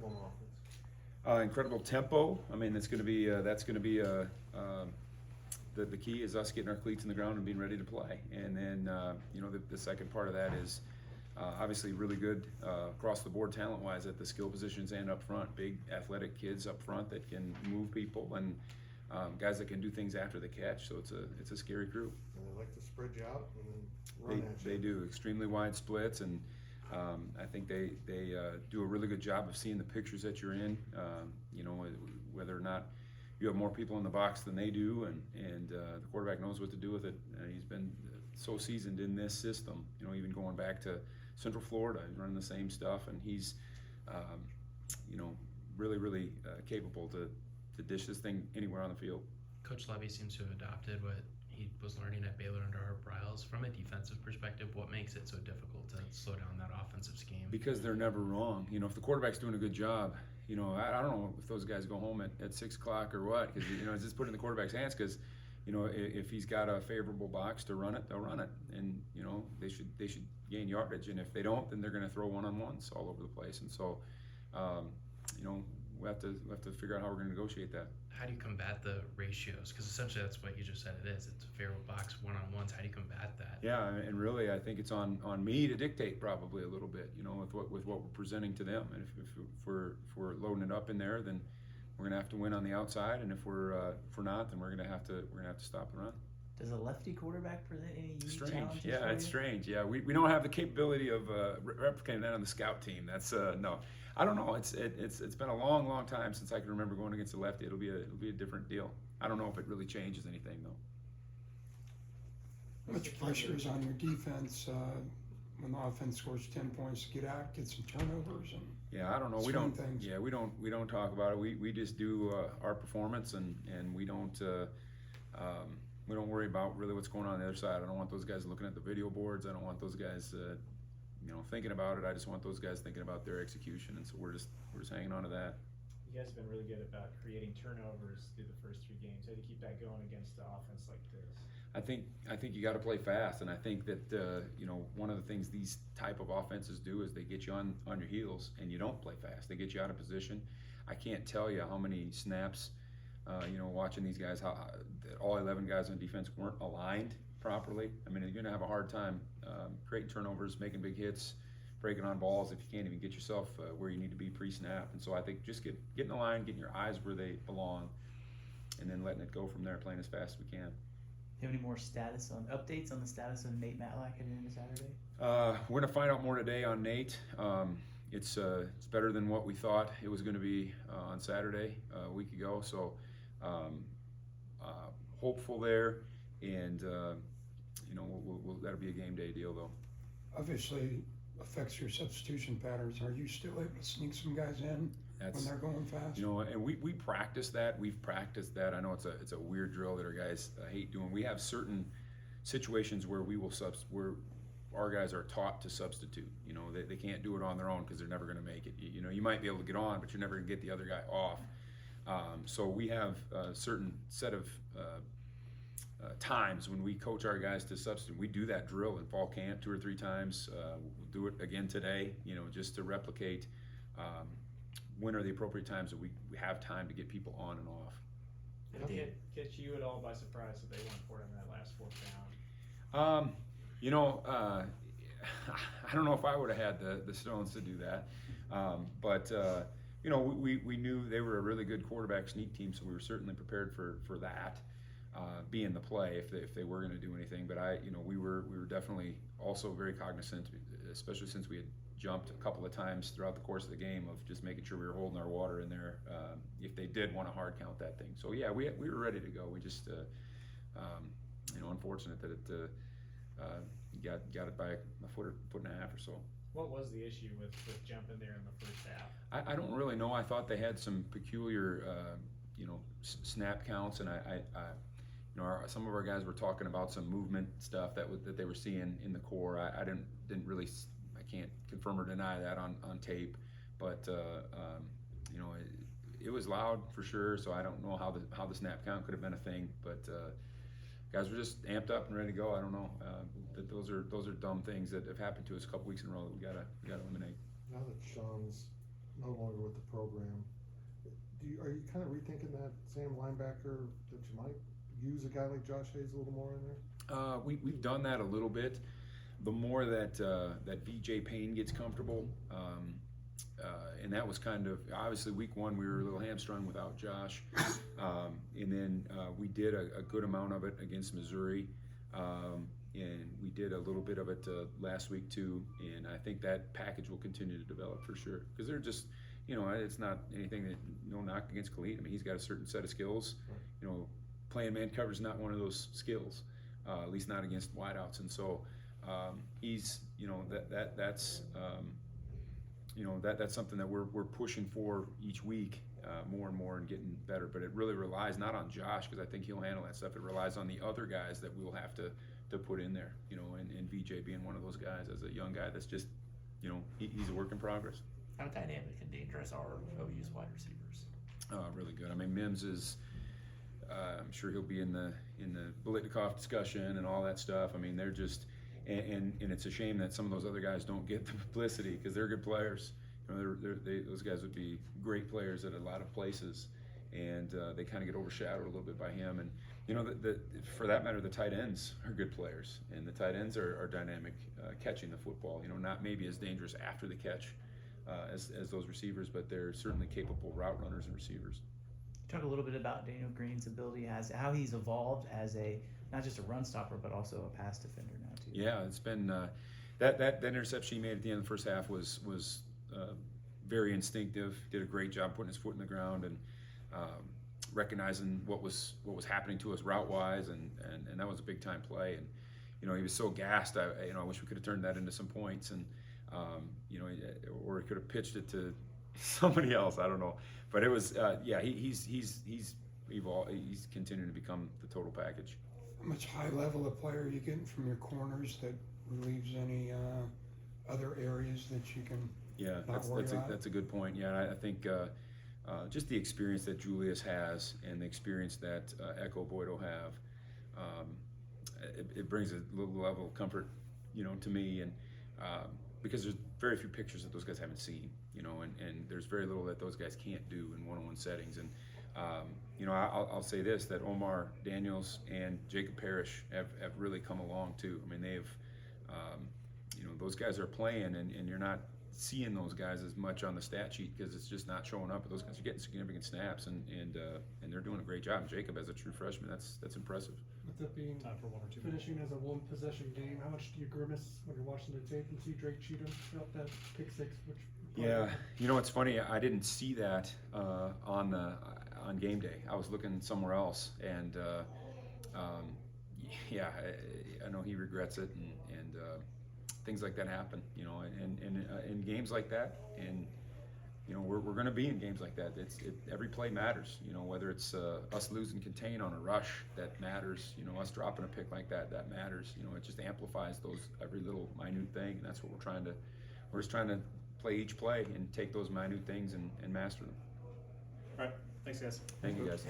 on offense? Incredible tempo. I mean, that's going to be the key is us getting our cleats in the ground and being ready to play. And then the second part of that is obviously really good across the board talent-wise at the skill positions and up front. Big athletic kids up front that can move people and guys that can do things after the catch. So it's a scary crew. And they like to spread you out and then run at you. They do extremely wide splits, and I think they do a really good job of seeing the pictures that you're in. Whether or not you have more people in the box than they do, and the quarterback knows what to do with it. He's been so seasoned in this system. Even going back to Central Florida, he's running the same stuff, and he's really capable to dish this thing anywhere on the field. Coach Levy seems to have adopted what he was learning at Baylor under Art Briles. From a defensive perspective, what makes it so difficult to slow down that offensive scheme? Because they're never wrong. If the quarterback's doing a good job, I don't know if those guys go home at 6 o'clock or what, because it's just put in the quarterback's hands. Because if he's got a favorable box to run it, they'll run it, and they should gain yardage. And if they don't, then they're going to throw one-on-ones all over the place. And so, we have to figure out how we're going to negotiate that. How do you combat the ratios? Because essentially that's what you just said it is. It's a favorable box, one-on-ones. How do you combat that? Yeah, and really I think it's on me to dictate probably a little bit, with what we're presenting to them. And if we're loading it up in there, then we're going to have to win on the outside. And if we're not, then we're going to have to stop the run. Does a lefty quarterback present any unique challenges? Yeah, it's strange. Yeah, we don't have the capability of replicating that on the scout team. That's no. I don't know. It's been a long time since I can remember going against a lefty. It'll be a different deal. I don't know if it really changes anything though. How much pressure is on your defense when the offense scores 10 points to get out, get some turnovers, and yeah, I don't know. We don't talk about it. We just do our performance, and we don't worry about really what's going on the other side. I don't want those guys looking at the video boards. I don't want those guys thinking about it. I just want those guys thinking about their execution, and so we're just hanging on to that. You guys have been really good about creating turnovers through the first 3 games. How do you keep that going against the offense like this? I think you got to play fast, and I think that one of the things these type of offenses do is they get you on your heels, and you don't play fast. They get you out of position. I can't tell you how many snaps, watching these guys, how all 11 guys on defense weren't aligned properly. I mean, you're going to have a hard time creating turnovers, making big hits, breaking on balls if you can't even get yourself where you need to be pre-snap. And so I think just get in the line, getting your eyes where they belong, and then letting it go from there, playing as fast as we can. Do you have any more updates on the status of Nate Matlock heading into Saturday? We're going to find out more today on Nate. It's better than what we thought it was going to be on Saturday a week ago. So hopeful there, and that'll be a game day deal though. obviously affects your substitution patterns. Are you still able to sneak some guys in when they're going fast? And we practice that. We've practiced that. I know it's a weird drill that our guys hate doing. We have certain situations where we will where our guys are taught to substitute. They can't do it on their own because they're never going to make it. You might be able to get on, but you're never going to get the other guy off. So we have a certain set of times when we coach our guys to substitute. We do that drill in fall camp 2 or 3 times. We'll do it again today, just to replicate when are the appropriate times that we have time to get people on and off. Did it catch you at all by surprise that they went for it in that last 4th down? I don't know if I would have had the stones to do that, but we knew they were a really good quarterback sneak team, so we were certainly prepared for that being the play if they were going to do anything. But we were definitely also very cognizant, especially since we had jumped a couple of times throughout the course of the game, of just making sure we were holding our water in there if they did want to hard count that thing. So yeah, we were ready to go. We just unfortunate that it got it by a foot and a half or so. What was the issue with jumping there in the first half? I don't really know. I thought they had some peculiar snap counts, and some of our guys were talking about some movement stuff that they were seeing in the core. I didn't really, I can't confirm or deny that on tape, but it was loud for sure. So I don't know how the snap count could have been a thing, but guys were just amped up and ready to go. I don't know. Those are dumb things that have happened to us a couple weeks in a row that we gotta eliminate. Now that Sean's no longer with the program. Are you kind of rethinking that Sam linebacker, that you might use a guy like Josh Hayes a little more in there? We've done that a little bit. The more that VJ Payne gets comfortable, and that was kind of, obviously week one we were a little hamstrung without Josh, and then we did a good amount of it against Missouri, and we did a little bit of it last week too, and I think that package will continue to develop for sure, because they're just, it's not anything that, no knock against Khalid. I mean, he's got a certain set of skills. Playing man coverage is not one of those skills, at least not against wideouts, and so he's, that's something that we're pushing for each week, more and more, and getting better. But it really relies not on Josh, because I think he'll handle that stuff. It relies on the other guys that we'll have to put in there, and VJ being one of those guys, as a young guy that's just, he's a work in progress. How dynamic and dangerous are OU's wide receivers? Really good. I mean, Mims is, I'm sure he'll be in the Biletnikoff discussion and all that stuff. I mean, they're just, and it's a shame that some of those other guys don't get the publicity, because they're good players. Those guys would be great players at a lot of places, and they kind of get overshadowed a little bit by him. And for that matter, the tight ends are good players, and the tight ends are dynamic, catching the football. Not maybe as dangerous after the catch as those receivers, but they're certainly capable route runners and receivers. Talk a little bit about Daniel Green's ability, how he's evolved as not just a run stopper, but also a pass defender now too. Yeah, it's been that interception he made at the end of the first half was very instinctive. Did a great job putting his foot in the ground and recognizing what was happening to us route wise, and that was a big time play. And he was so gassed. I wish we could have turned that into some points, and or he could have pitched it to somebody else. I don't know, but it was he's evolved. He's continuing to become the total package. How much high level of player are you getting from your corners that relieves any other areas that you can? Yeah, that's a good point. Yeah, I think just the experience that Julius has and the experience that Echo Boyd will have, it brings a little level of comfort, to me, and because there's very few pictures that those guys haven't seen, and there's very little that those guys can't do in one-on-one settings. And I'll say this, that Omar Daniels and Jacob Parish have really come along too. I mean, they've those guys are playing, and you're not seeing those guys as much on the stat sheet because it's just not showing up. But those guys are getting significant snaps, and they're doing a great job. And Jacob, as a true freshman, that's impressive. With it being Time for one or two finishing as a one possession game, how much do you grimace when you're watching the tape and see Drake Cheatham up that pick six? Yeah, it's funny. I didn't see that on game day. I was looking somewhere else, and I know he regrets it, and things like that happen. And in games like that, and we're going to be in games like that. Every play matters. Whether it's us losing contain on a rush, that matters. Us dropping a pick like that matters. It just amplifies every little minute thing, and that's what we're just trying to play each play and take those minute things and master them. All right, thanks guys. Thank you guys.